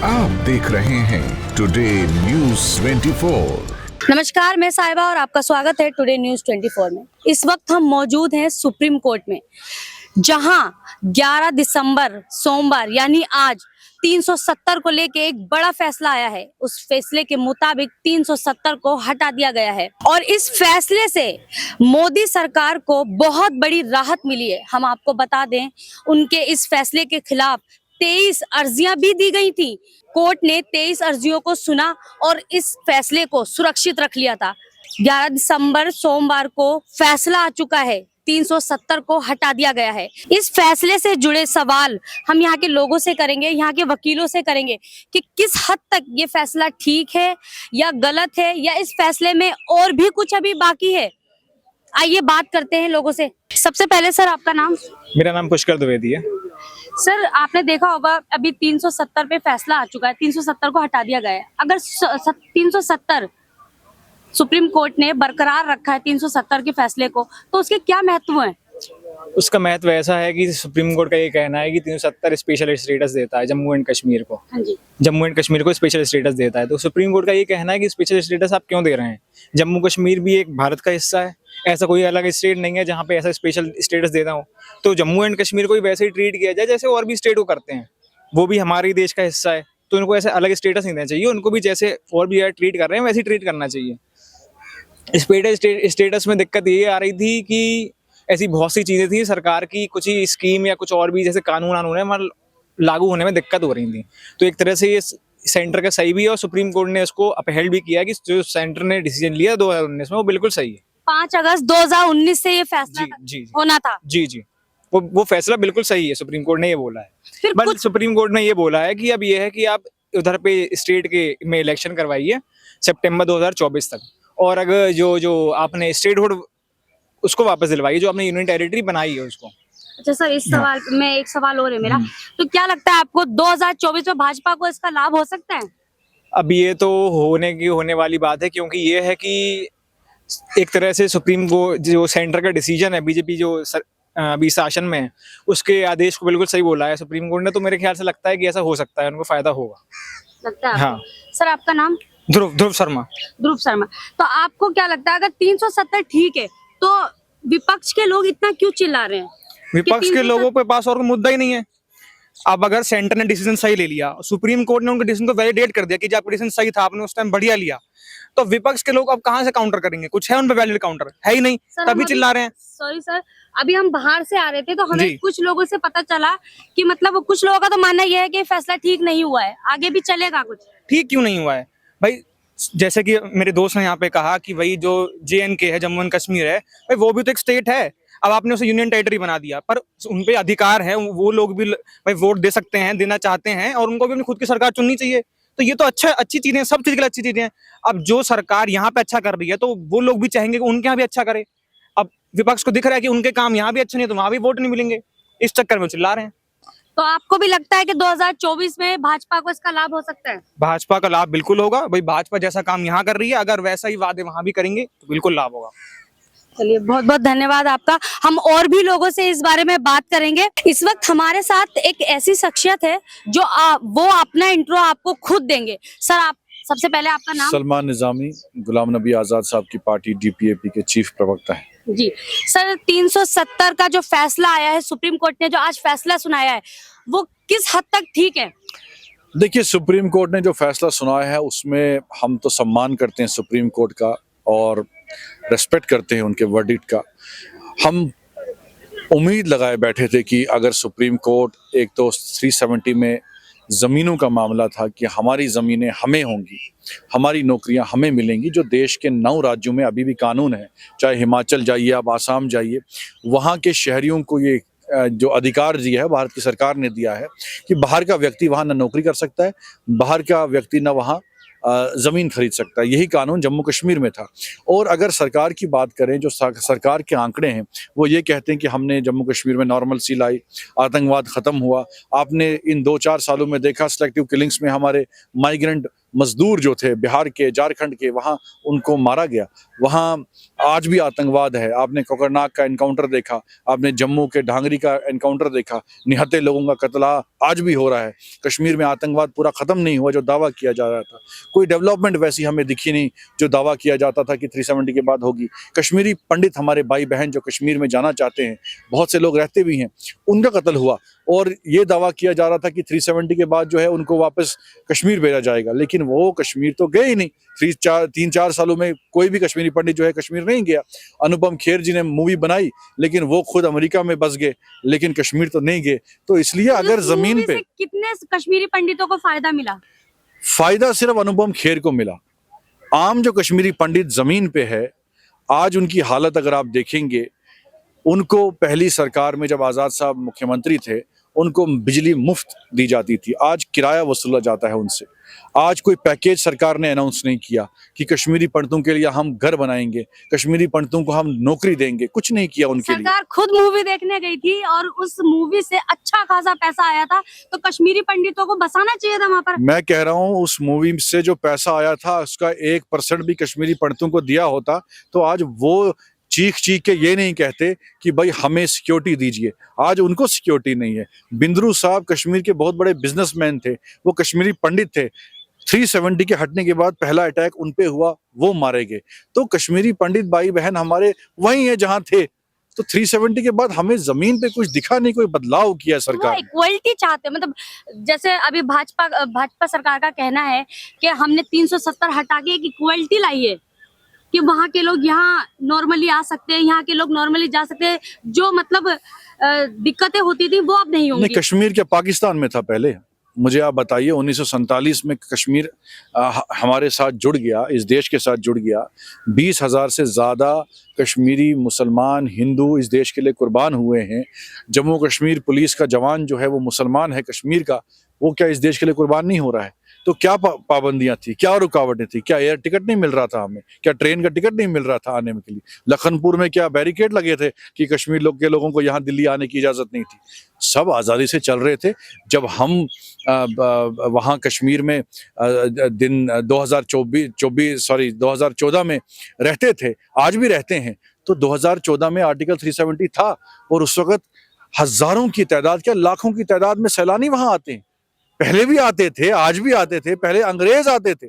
आप देख रहे हैं टुडे न्यूज़ 24। नमस्कार, मैं साहिबा और आपका स्वागत है टुडे न्यूज़ 24 में। इस वक्त हम मौजूद हैं सुप्रीम कोर्ट में, जहां 11 दिसंबर सोमवार यानी आज 370 को लेके एक बड़ा फैसला आया है। उस फैसले के मुताबिक 370 को हटा दिया गया है और इस फैसले से मोदी सरकार को बहुत बड़ी राहत मिली है। हम आपको बता दें, उनके इस फैसले के खिलाफ 23 अर्जियां भी दी गई थी। कोर्ट ने 23 अर्जियों को सुना और इस फैसले को सुरक्षित रख लिया था। 11 दिसंबर सोमवार को फैसला आ चुका है, 370 को हटा दिया गया है। इस फैसले से जुड़े सवाल हम यहाँ के लोगों से करेंगे, यहाँ के वकीलों से करेंगे कि किस हद तक ये फैसला ठीक है या गलत है, या इस फैसले में और भी कुछ अभी बाकी है। आइए बात करते हैं लोगों से। सबसे पहले सर, आपका नाम? मेरा नाम पुष्कर द्विवेदी है। सर, आपने देखा होगा अभी 370 पे फैसला आ चुका है, 370 को हटा दिया गया है। अगर 370 सुप्रीम कोर्ट ने बरकरार रखा है 370 के फैसले को, तो उसके क्या महत्व है? उसका महत्व ऐसा है कि सुप्रीम कोर्ट का ये कहना है कि 370 स्पेशल स्टेटस देता है जम्मू एंड कश्मीर को। हाँ जी। जम्मू एंड कश्मीर को स्पेशल स्टेटस देता है, तो सुप्रीम कोर्ट का ये कहना है कि स्पेशल स्टेटस आप क्यों दे रहे हैं। जम्मू कश्मीर भी एक भारत का हिस्सा है, ऐसा कोई अलग स्टेट नहीं है जहाँ पे ऐसा स्पेशल स्टेटस देता हो। तो जम्मू एंड कश्मीर को भी वैसे ही ट्रीट किया जाए जैसे और भी स्टेट को करते हैं। वो भी हमारे देश का हिस्सा है, तो उनको ऐसे अलग स्टेटस नहीं देना चाहिए। उनको भी जैसे और भी ट्रीट कर रहे हैं वैसे ही ट्रीट करना चाहिए। स्टेटस में दिक्कत ये आ रही थी कि ऐसी बहुत सी चीजें थी सरकार की, कुछ ही स्कीम या कुछ और भी जैसे कानून है लागू होने में दिक्कत हो रही थी। तो एक तरह से ये सेंटर का सही भी है और सुप्रीम कोर्ट ने उसको अपहेल्ड भी किया कि जो सेंटर ने डिसीजन लिया 2019 में वो बिल्कुल सही है। 5 अगस्त 2019 से ये फैसला होना था। जी, वो फैसला बिल्कुल सही है, सुप्रीम कोर्ट ने ये बोला है। बट सुप्रीम कोर्ट ने ये बोला है कि अब ये है कि आप उधर पे स्टेट के में इलेक्शन करवाइए सितंबर 2024 तक, और अगर जो आपने स्टेटहुड उसको वापस दिलवाइए, जो आपने यूनियन टेरिटरी बनाई है उसको। अच्छा सर, इस सवाल में एक सवाल और है मेरा, तो क्या लगता है आपको 2024 में भाजपा को इसका लाभ हो सकता है? अब ये तो होने वाली बात है, क्योंकि ये है कि एक तरह से सुप्रीम को जो सेंटर का डिसीजन है, बीजेपी जो अभी शासन में है, उसके आदेश को बिल्कुल सही बोला है सुप्रीम कोर्ट ने। तो मेरे ख्याल से लगता है कि ऐसा हो सकता है, उनको फायदा होगा। लगता है? हाँ सर, आपका नाम? ध्रुव शर्मा। ध्रुव शर्मा। तो आपको क्या लगता है, अगर 370 ठीक है तो विपक्ष के लोग इतना क्यों चिल्ला रहे हैं? विपक्ष के लोगों के पास और मुद्दा ही नहीं है। अब अगर सेंटर ने डिसीजन सही ले लिया, सुप्रीम कोर्ट ने उनके डिसीजन को वैलिडेट कर दिया कि जो आपका डिसीजन सही था, आपने उस टाइम बढ़िया लिया, तो विपक्ष के लोग अब कहां से काउंटर करेंगे? कुछ है उन पे वैलिड काउंटर? है ही नहीं, तभी चिल्ला रहे हैं। सॉरी सर, अभी हम बाहर से आ रहे थे तो हमें कुछ लोगों से पता चला कि मतलब कुछ लोगों का तो मानना यह है कि फैसला ठीक नहीं हुआ है, आगे भी चलेगा। कुछ ठीक क्यों नहीं हुआ है भाई? जैसे कि मेरे दोस्त ने यहाँ पे कहा कि भाई जो JNK है, जम्मू एंड कश्मीर है, भाई वो भी तो एक स्टेट है। अब आपने उसे यूनियन टेरिटरी बना दिया, पर उनपे अधिकार है, वो लोग भी भाई वोट दे सकते हैं, देना चाहते हैं, और उनको भी अपनी खुद की सरकार चुननी चाहिए। तो ये तो अच्छी चीजें हैं, सब चीज के लिए अच्छी चीजें हैं। अब जो सरकार यहाँ पे अच्छा कर रही है, तो वो लोग भी चाहेंगे कि उनके यहाँ भी अच्छा करे। अब विपक्ष को दिख रहा है कि उनके काम यहाँ भी अच्छे नहीं, तो वहां भी वोट नहीं मिलेंगे, इस चक्कर में चिल्ला रहे हैं। तो आपको भी लगता है कि 2024 में भाजपा को इसका लाभ हो सकता है? भाजपा का लाभ बिल्कुल होगा भाई। भाजपा जैसा काम यहाँ कर रही है, अगर वैसा ही वादे वहां भी करेंगे तो बिल्कुल लाभ होगा। चलिए, बहुत बहुत धन्यवाद आपका। हम और भी लोगों से इस बारे में बात करेंगे। इस वक्त हमारे साथ एक ऐसी शख्सियत है जो वो अपना इंट्रो आपको खुद देंगे। सर, आप सबसे पहले आपका नाम? सलमान निजामी, गुलाम नबी आजाद साहब की पार्टी DPAP के चीफ प्रवक्ता है जी। सर, 370 का जो फैसला आया है, सुप्रीम कोर्ट ने जो आज फैसला सुनाया है, वो किस हद तक ठीक है? देखिए, सुप्रीम कोर्ट ने जो फैसला सुनाया है उसमें हम तो सम्मान करते हैं सुप्रीम कोर्ट का और रेस्पेक्ट करते हैं उनके वर्डिक्ट का। हम उम्मीद लगाए बैठे थे कि अगर सुप्रीम कोर्ट, एक तो 370 में ज़मीनों का मामला था कि हमारी ज़मीनें हमें होंगी, हमारी नौकरियां हमें मिलेंगी, जो देश के 9 राज्यों में अभी भी कानून है, चाहे हिमाचल जाइए, आप आसाम जाइए, वहाँ के शहरियों को ये जो अधिकार दिया है, भारत की सरकार ने दिया है कि बाहर का व्यक्ति वहाँ न नौकरी कर सकता है, बाहर का व्यक्ति न वहाँ ज़मीन खरीद सकता है। यही कानून जम्मू कश्मीर में था। और अगर सरकार की बात करें, जो सरकार के आंकड़े हैं वो ये कहते हैं कि हमने जम्मू कश्मीर में नॉर्मल सी लाई, आतंकवाद ख़त्म हुआ। आपने इन 2-4 सालों में देखा सिलेक्टिव किलिंग्स में हमारे माइग्रेंट मजदूर जो थे बिहार के, झारखंड के, वहाँ उनको मारा गया। वहाँ आज भी आतंकवाद है। आपने कोकरनाग का एनकाउंटर देखा, आपने जम्मू के ढांगरी का एनकाउंटर देखा, निहत्थे लोगों का कत्ल आज भी हो रहा है। कश्मीर में आतंकवाद पूरा खत्म नहीं हुआ जो दावा किया जा रहा था। कोई डेवलपमेंट वैसी हमें दिखी नहीं जो दावा किया जाता था कि 370 के बाद होगी। कश्मीरी पंडित हमारे भाई बहन जो कश्मीर में जाना चाहते हैं, बहुत से लोग रहते भी हैं, उनका कत्ल हुआ और ये दावा किया जा रहा था कि 370 के बाद जो है उनको वापस कश्मीर भेजा जाएगा, लेकिन वो कश्मीर तो गए ही नहीं। 3-4 सालों में कोई भी कश्मीरी पंडित जो है कश्मीर नहीं गया। अनुपम खेर जी ने मूवी बनाई लेकिन वो खुद अमेरिका में बस गए, लेकिन कश्मीर तो नहीं गए। तो इसलिए अगर इस जमीन मूवी पे से कितने कश्मीरी पंडितों को फायदा मिला? फायदा सिर्फ अनुपम खेर को मिला। आम जो कश्मीरी पंडित जमीन पे है, आज उनकी हालत अगर आप देखेंगे, उनको पहली सरकार में जब आज़ाद साहब मुख्यमंत्री थे उनको बिजली मुफ्त दी जाती थी, आज किराया वसूला जाता है उनसे। आज कोई पैकेज सरकार ने अनाउंस नहीं किया कि कश्मीरी पंडितों के लिए हम घर बनाएंगे, कश्मीरी पंडितों को हम नौकरी देंगे, कुछ नहीं किया उनके लिए। सरकार खुद मूवी देखने गई थी और उस मूवी से अच्छा खासा पैसा आया था, तो कश्मीरी पंडितों को बसाना चाहिए था वहां पर। मैं कह रहा हूँ उस मूवी से जो पैसा आया था उसका 1% भी कश्मीरी पंडितों को दिया होता तो आज वो चीख चीख के ये नहीं कहते कि भाई हमें सिक्योरिटी दीजिए। आज उनको सिक्योरिटी नहीं है। बिंद्रू साहब कश्मीर के बहुत बड़े बिजनेसमैन थे, वो कश्मीरी पंडित थे। 370 के हटने के बाद पहला अटैक उन पे हुआ, वो मारे गए। तो कश्मीरी पंडित भाई बहन हमारे वही है जहां थे। तो 370 के बाद हमें जमीन पे कुछ दिखा नहीं, कोई बदलाव किया सरकार ने। इक्वलिटी चाहते हैं, मतलब जैसे अभी भाजपा सरकार का कहना है कि हमने 370 हटा के एक इक्वलिटी लाई है कि वहाँ के लोग यहाँ नॉर्मली आ सकते हैं, यहाँ के लोग नॉर्मली जा सकते हैं, जो मतलब दिक्कतें होती थी वो अब नहीं होंगी। नहीं, कश्मीर क्या पाकिस्तान में था पहले? मुझे आप बताइए, 1947 में कश्मीर हमारे साथ जुड़ गया, इस देश के साथ जुड़ गया। 20,000 से ज़्यादा कश्मीरी मुसलमान हिंदू इस देश के लिए कुर्बान हुए हैं। जम्मू कश्मीर पुलिस का जवान जो है वो मुसलमान है कश्मीर का, वो क्या इस देश के लिए कुर्बान नहीं हो रहा है? तो क्या पाबंदियां थी, क्या रुकावटें थी? क्या एयर टिकट नहीं मिल रहा था हमें? क्या ट्रेन का टिकट नहीं मिल रहा था आने के लिए? लखनपुर में क्या बैरिकेड लगे थे कि कश्मीर के लोगों को यहाँ दिल्ली आने की इजाज़त नहीं थी? सब आज़ादी से चल रहे थे। जब हम वहाँ कश्मीर में 2014 में रहते थे, आज भी रहते हैं, तो 2014 में आर्टिकल 370 था और उस वक्त हजारों की तादाद, क्या लाखों की तादाद में सैलानी वहाँ आते हैं। पहले भी आते थे, आज भी आते थे। पहले अंग्रेज आते थे,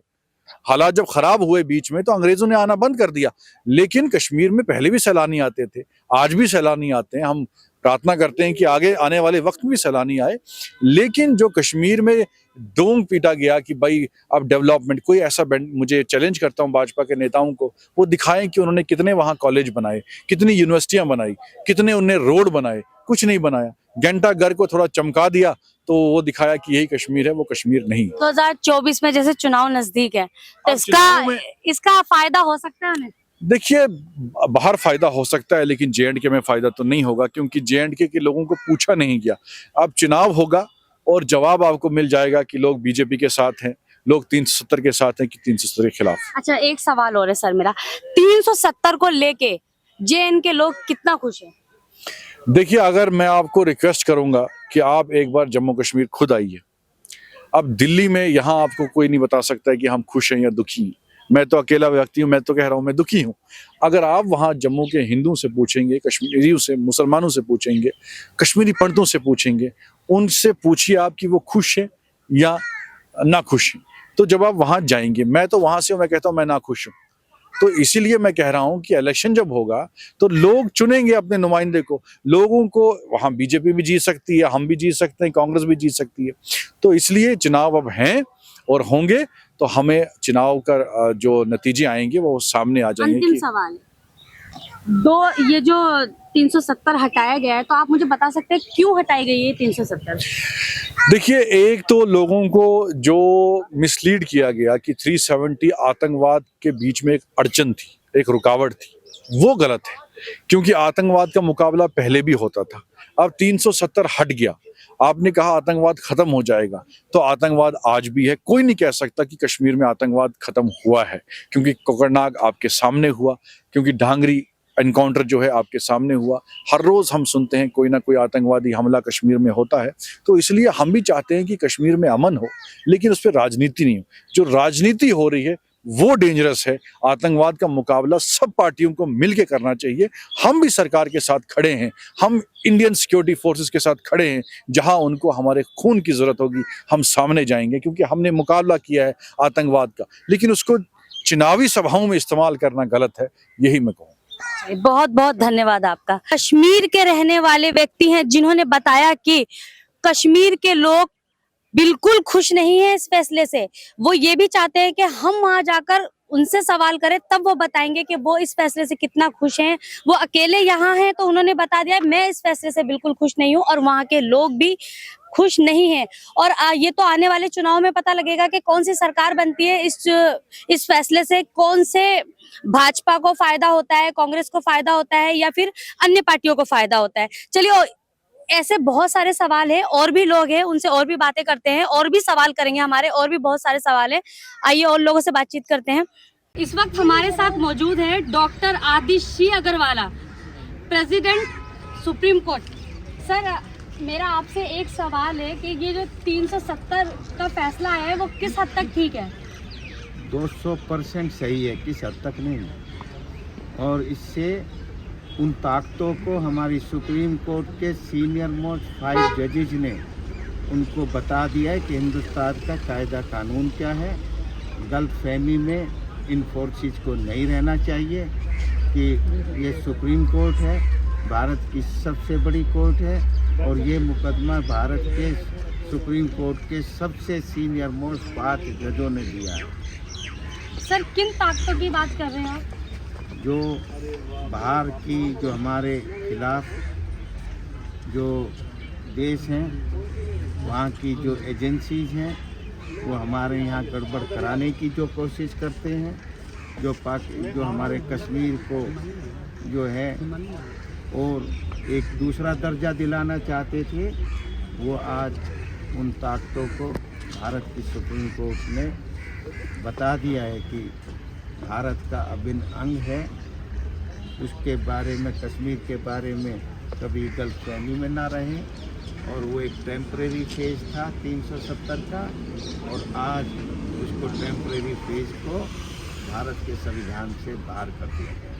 हालात जब खराब हुए बीच में तो अंग्रेजों ने आना बंद कर दिया, लेकिन कश्मीर में पहले भी सैलानी आते थे, आज भी सैलानी आते हैं। हम प्रार्थना करते हैं कि आगे आने वाले वक्त में भी सैलानी आए। लेकिन जो कश्मीर में डोंग पीटा गया कि भाई अब डेवलपमेंट, कोई ऐसा मुझे चैलेंज करता हूं भाजपा के नेताओं को, वो दिखाएं कि उन्होंने कितने वहां कॉलेज बनाए, कितनी यूनिवर्सिटियां बनाई, कितने उन्हें रोड बनाए। कुछ नहीं बनाया। घंटाघर को थोड़ा चमका दिया तो वो दिखाया कि यही कश्मीर है, वो कश्मीर नहीं। 2024 में जैसे चुनाव नजदीक है तो इसका फायदा हो सकता है उन्हें? देखिए, बाहर फायदा हो सकता है लेकिन J&K में फायदा तो नहीं होगा, क्योंकि J&K के लोगों को पूछा नहीं गया। अब चुनाव होगा और जवाब आपको मिल जाएगा कि लोग बीजेपी के साथ हैं, लोग 370 के साथ हैं कि 370 के खिलाफ। अच्छा, एक सवाल और है सर मेरा, 370 को लेके J&K लोग कितना खुश है? देखिए, अगर मैं आपको रिक्वेस्ट करूंगा कि आप एक बार जम्मू कश्मीर खुद आइए। अब दिल्ली में यहाँ आपको कोई नहीं बता सकता है कि हम खुश हैं या दुखी हैं। मैं तो अकेला व्यक्ति हूँ, मैं तो कह रहा हूँ मैं दुखी हूँ। अगर आप वहाँ जम्मू के हिंदुओं से पूछेंगे, कश्मीरियों से, मुसलमानों से पूछेंगे, कश्मीरी पंडितों से पूछेंगे, उनसे पूछिए आप कि वो खुश हैं या ना खुश हैं। तो जब आप वहाँ जाएंगे, मैं तो वहाँ से हूँ, मैं कहता हूँ मैं ना खुश हूँ। तो इसीलिए मैं कह रहा हूं कि इलेक्शन जब होगा तो लोग चुनेंगे अपने नुमाइंदे को। लोगों को वहां बीजेपी भी जीत सकती है, हम भी जीत सकते हैं, कांग्रेस भी जीत सकती है। तो इसलिए चुनाव अब हैं और होंगे, तो हमें चुनाव का जो नतीजे आएंगे वो सामने आ जाएंगे। अंतिम सवाल, ये जो 370 हटाया गया है, तो आप मुझे बता सकते हैं क्यों हटाई गई है 370? देखिए, एक तो लोगों को जो मिसलीड किया गया कि 370 आतंकवाद के बीच में एक अड़चन थी, एक रुकावट थी, वो गलत है। क्योंकि आतंकवाद का मुकाबला पहले भी होता था। अब 370 हट गया, आपने कहा आतंकवाद खत्म हो जाएगा, तो आतंकवाद आज भी है। कोई नहीं कह सकता कि कश्मीर में आतंकवाद खत्म हुआ है, क्योंकि कोकरनाग आपके सामने हुआ, क्योंकि ढांगरी एनकाउंटर जो है आपके सामने हुआ। हर रोज हम सुनते हैं कोई ना कोई आतंकवादी हमला कश्मीर में होता है। तो इसलिए हम भी चाहते हैं कि कश्मीर में अमन हो, लेकिन उस पर राजनीति नहीं हो। जो राजनीति हो रही है वो डेंजरस है। आतंकवाद का मुकाबला सब पार्टियों को मिलकर करना चाहिए। हम भी सरकार के साथ खड़े हैं, हम इंडियन सिक्योरिटी फोर्सेस के साथ खड़े हैं। जहां उनको हमारे खून की जरूरत होगी हम सामने जाएंगे, क्योंकि हमने मुकाबला किया है आतंकवाद का, लेकिन उसको चुनावी सभाओं में इस्तेमाल करना गलत है, यही मैं कहूँ। बहुत बहुत धन्यवाद आपका। कश्मीर के रहने वाले व्यक्ति हैं जिन्होंने बताया कि कश्मीर के लोग बिल्कुल खुश नहीं है इस फैसले से। वो ये भी चाहते हैं कि हम वहां जाकर उनसे सवाल करें, तब वो बताएंगे कि वो इस फैसले से कितना खुश हैं। वो अकेले यहाँ हैं तो उन्होंने बता दिया मैं इस फैसले से बिल्कुल खुश नहीं हूँ और वहाँ के लोग भी खुश नहीं हैं। और ये तो आने वाले चुनाव में पता लगेगा कि कौन सी सरकार बनती है। इस फैसले से कौन से भाजपा को फायदा होता है, कांग्रेस को फायदा होता है या फिर अन्य पार्टियों को फायदा होता है। चलिए, ऐसे बहुत सारे सवाल हैं, और भी लोग हैं, उनसे और भी बातें करते हैं, और भी सवाल करेंगे। हमारे और भी बहुत सारे सवाल हैं, आइए और लोगों से बातचीत करते हैं। इस वक्त हमारे साथ मौजूद है doctor Adishi Agarwala, president Supreme Court. Sir, मेरा आपसे एक सवाल है कि ये जो 370 का फैसला है वो किस हद तक ठीक है? 200% सही है, किस हद तक नहीं। और इससे उन ताकतों को हमारी सुप्रीम कोर्ट के सीनियर मोस्ट 5 जजेज ने उनको बता दिया है कि हिंदुस्तान का कायदा कानून क्या है। गलतफहमी में इन फोर्सेस को नहीं रहना चाहिए कि ये सुप्रीम कोर्ट है, भारत की सबसे बड़ी कोर्ट है और ये मुकदमा भारत के सुप्रीम कोर्ट के सबसे सीनियर मोस्ट 5 जजों ने दिया है। सर, किन ताकतों की बात कर रहे हैं आप? जो बाहर की, जो हमारे खिलाफ जो देश हैं, वहाँ की जो एजेंसीज हैं, वो हमारे यहाँ गड़बड़ कराने की जो कोशिश करते हैं। जो हमारे कश्मीर को जो है और एक दूसरा दर्जा दिलाना चाहते थे, वो आज उन ताकतों को भारत की सुप्रीम कोर्ट ने बता दिया है कि भारत का अभिन्न अंग है। उसके बारे में, कश्मीर के बारे में कभी गलतफहमी में ना रहें। और वो एक टेम्परेरी फेज था 370 का, और आज उसको टेम्परेरी फेज को भारत के संविधान से बाहर कर दिया गया।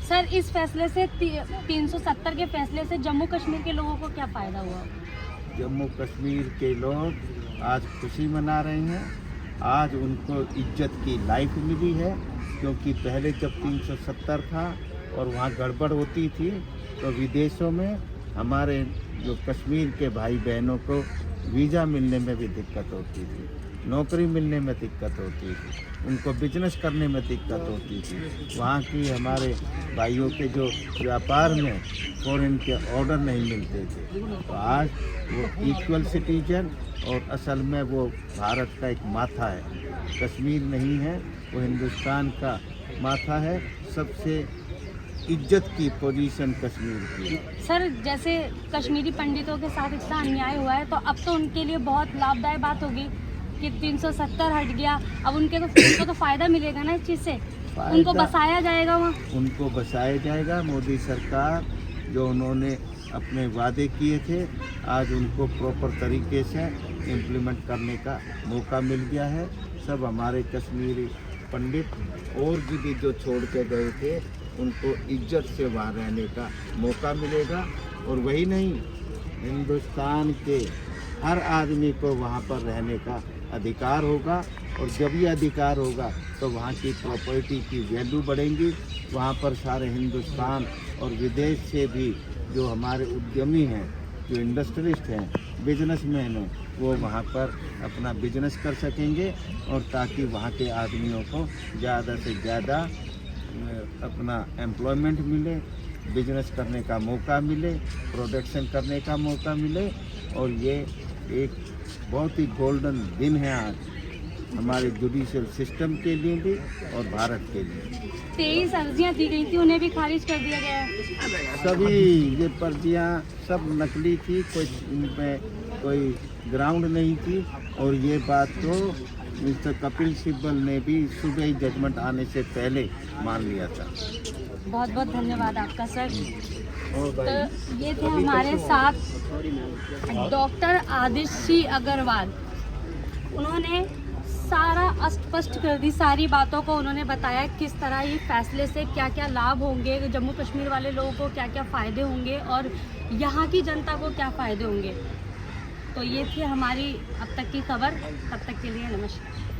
सर, इस फैसले से 370 के फैसले से जम्मू कश्मीर के लोगों को क्या फ़ायदा हुआ? जम्मू कश्मीर के लोग आज खुशी मना रहे हैं। आज उनको इज्जत की लाइफ मिली है, क्योंकि पहले जब 370 था और वहाँ गड़बड़ होती थी तो विदेशों में हमारे जो कश्मीर के भाई बहनों को वीज़ा मिलने में भी दिक्कत होती थी, नौकरी मिलने में दिक्कत होती थी, उनको बिजनेस करने में दिक्कत होती थी। वहाँ की हमारे भाइयों के जो व्यापार में फॉरेन के ऑर्डर नहीं मिलते थे। तो आज वो इक्वल सिटीजन और असल में वो भारत का एक माथा है, कश्मीर नहीं है, वो हिंदुस्तान का माथा है। सबसे इज्जत की पोजीशन कश्मीर की। सर, जैसे कश्मीरी पंडितों के साथ इतना अन्याय हुआ है तो अब तो उनके लिए बहुत लाभदायक बात होगी कि 370 हट गया। अब उनको तो फ़ायदा मिलेगा ना इस चीज़ से, उनको बसाया जाएगा वहाँ। उनको बसाया जाएगा। मोदी सरकार जो उन्होंने अपने वादे किए थे, आज उनको प्रॉपर तरीके से इम्प्लीमेंट करने का मौका मिल गया है। सब हमारे कश्मीरी पंडित और भी जो छोड़ के गए थे, उनको इज्जत से वहाँ रहने का मौका मिलेगा। और वही नहीं, हिंदुस्तान के हर आदमी को वहाँ पर रहने का अधिकार होगा। और जब ये अधिकार होगा तो वहाँ की प्रॉपर्टी की वैल्यू बढ़ेंगी। वहाँ पर सारे हिंदुस्तान और विदेश से भी जो हमारे उद्यमी हैं, जो इंडस्ट्रियलिस्ट हैं, बिजनेसमैन हैं, वो वहाँ पर अपना बिजनेस कर सकेंगे। और ताकि वहाँ के आदमियों को ज़्यादा से ज़्यादा अपना एम्प्लॉयमेंट मिले, बिजनेस करने का मौका मिले, प्रोडक्शन करने का मौका मिले। और ये एक बहुत ही गोल्डन दिन है आज हमारे जुडिशियल सिस्टम के लिए भी और भारत के लिए। 23 अर्जियाँ दी गई थी, उन्हें भी खारिज कर दिया गया है। सभी ये पर्चियाँ सब नकली थी, इनमें कोई ग्राउंड नहीं थी। और ये बात तो मिस्टर कपिल सिब्बल ने भी सुबह ही जजमेंट आने से पहले मान लिया था। बहुत बहुत धन्यवाद आपका सर। तो ये थे हमारे साथ डॉक्टर आदिशी अग्रवाल। उन्होंने सारा स्पष्ट कर दी, सारी बातों को उन्होंने बताया किस तरह ये फैसले से क्या क्या लाभ होंगे, जम्मू कश्मीर वाले लोगों को क्या क्या फ़ायदे होंगे और यहाँ की जनता को क्या फ़ायदे होंगे। तो ये थी हमारी अब तक की खबर। तब तक के लिए नमस्कार।